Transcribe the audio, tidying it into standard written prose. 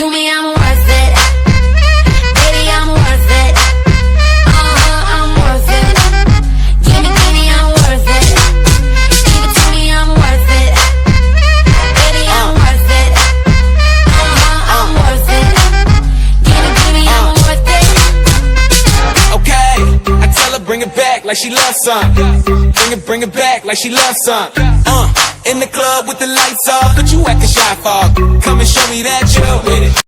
to me, I'm worth it. Baby, I'm worth it. I'm worth it. Give me, I'm worth it. Give it to me, I'm worth it. Baby, I'm worth it. I'm worth it. Give me, I'm worth it. Okay, I tell her bring it back like she loves some. Bring it back like she loves some. In the club with the lights off, but you acting shy for. Come and show me that you're with it.